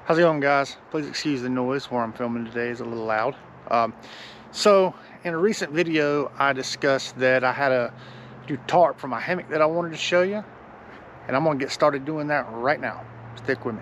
How's it going, guys? Please excuse the noise where I'm filming today is a little loud. So in a recent video I discussed that I had a new tarp for my hammock that I wanted to show you, and I'm gonna get started doing that right now. Stick with me.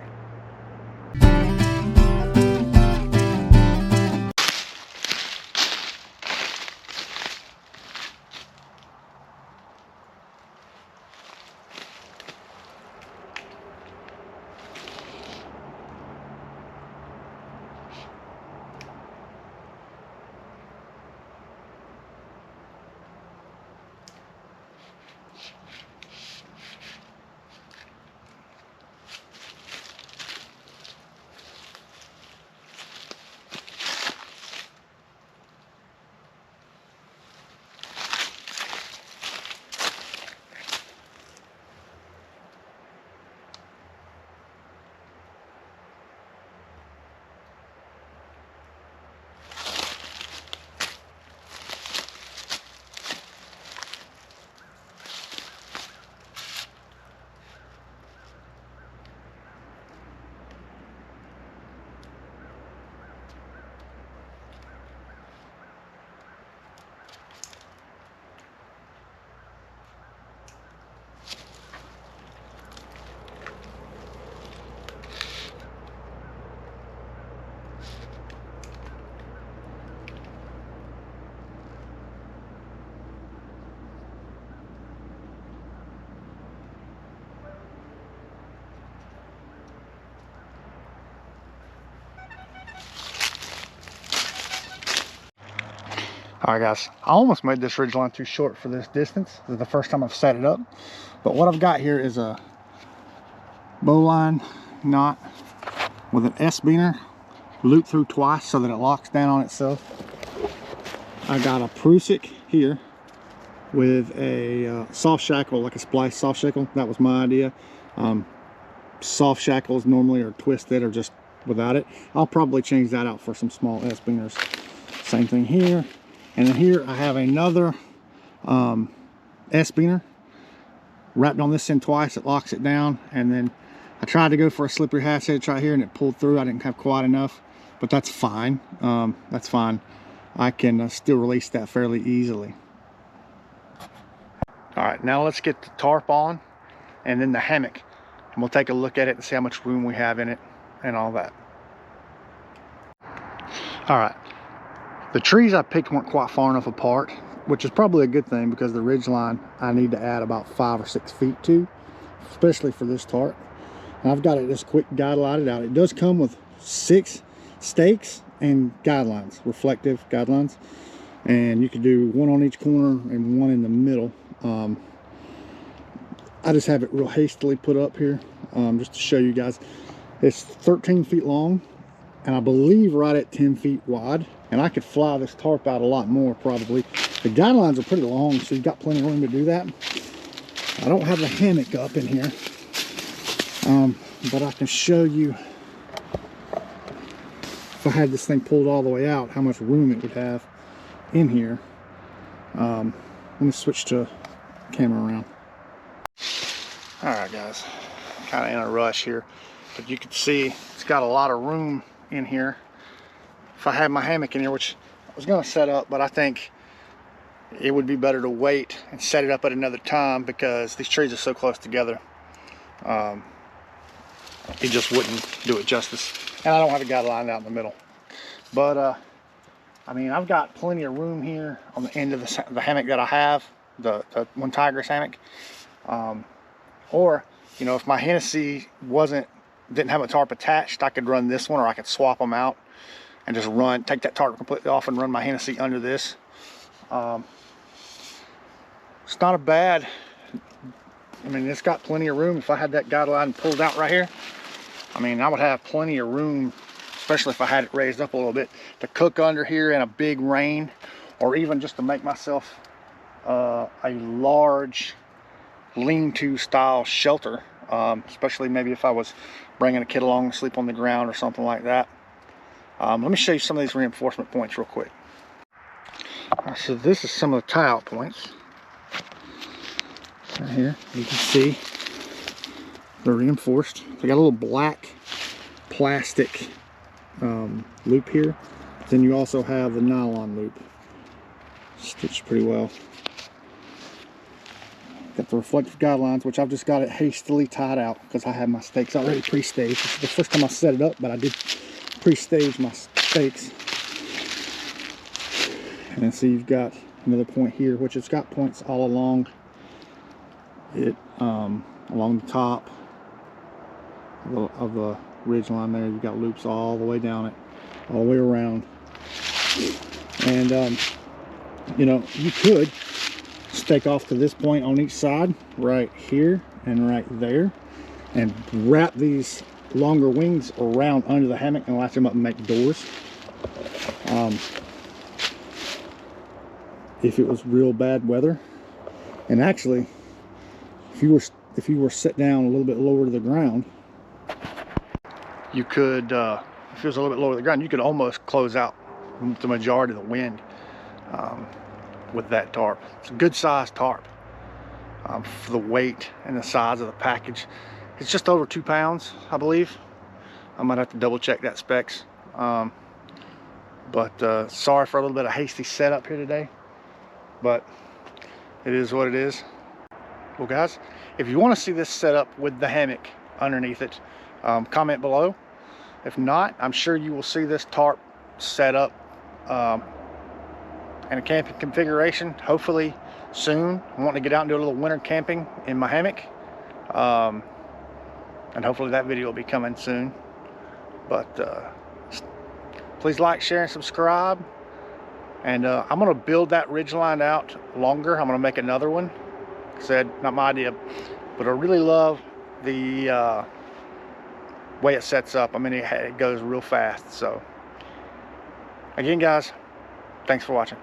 Alright guys, I almost made this ridgeline too short for this distance. This is the first time I've set it up. But what I've got here is a bowline knot with an S-beaner looped through twice so that it locks down on itself. I got a prusik here with a soft shackle, like a splice soft shackle. That was my idea. Soft shackles normally are twisted or just without it. I'll probably change that out for some small S-beaners. Same thing here. And then here I have another S-beaner wrapped on this end twice. It locks it down. And then I tried to go for a slippery hatch edge right here and it pulled through. I didn't have quite enough, but that's fine. That's fine. I can still release that fairly easily. All right, now let's get the tarp on and then the hammock. And we'll take a look at it and see how much room we have in it and all that. All right. The trees I picked weren't quite far enough apart, which is probably a good thing because the ridgeline I need to add about 5 or 6 feet to, especially for this tarp. And I've got it just quick guidelined out. It does come with 6 stakes and guidelines, reflective guidelines, and you can do 1 on each corner and 1 in the middle. I just have it real hastily put up here just to show you guys. It's 13 feet long and I believe right at 10 feet wide. And I could fly this tarp out a lot more probably. The guidelines are pretty long, so you've got plenty of room to do that. I don't have the hammock up in here, but I can show you if I had this thing pulled all the way out, how much room it would have in here. Let me switch to camera around. All right, guys, kind of in a rush here, but you can see it's got a lot of room in here. If I had my hammock in here, which I was going to set up, but I think it would be better to wait and set it up at another time because these trees are so close together. It just wouldn't do it justice. And I don't have a guy lined out in the middle. But, I mean, I've got plenty of room here on the end of the hammock that I have, the OneTigris hammock. Or, you know, if my Hennessy didn't have a tarp attached, I could run this one, or I could swap them out and just take that tarp completely off and run my Hennessy under this. It's not a bad, I mean, it's got plenty of room. If I had that guideline pulled out right here, I mean, I would have plenty of room, especially if I had it raised up a little bit, to cook under here in a big rain, or even just to make myself a large lean-to style shelter, especially maybe if I was bringing a kid along to sleep on the ground or something like that. Let me show you some of these reinforcement points real quick. So this is some of the tie-out points. Right here, you can see they're reinforced. They got a little black plastic loop here. Then you also have the nylon loop stitched pretty well. Got the reflective guidelines, which I've just got it hastily tied out because I have my stakes already pre-staged. This is the first time I set it up, but I did pre-stage my stakes. And then see, you've got another point here, which it's got points all along it, along the top of the ridge line there. You've got loops all the way down it, all the way around. And you know, you could stake off to this point on each side, right here and right there, and wrap these longer wings around under the hammock and latch them up and make doors. If it was real bad weather, and actually, if you were set down a little bit lower to the ground, you could, if it was a little bit lower to the ground, you could almost close out the majority of the wind with that tarp. It's a good sized tarp for the weight and the size of the package. It's just over 2 pounds, I believe. I might have to double check that specs. But sorry for a little bit of hasty setup here today, but it is what it is. Well guys, if you want to see this set up with the hammock underneath it, comment below. If not, I'm sure you will see this tarp set up in a camping configuration hopefully soon. I'm wanting to get out and do a little winter camping in my hammock, and hopefully that video will be coming soon. But please like, share, and subscribe. And I'm going to build that ridgeline out longer. I'm going to make another one. Like I said, not my idea, but I really love the way it sets up. I mean, it goes real fast. So again guys, thanks for watching.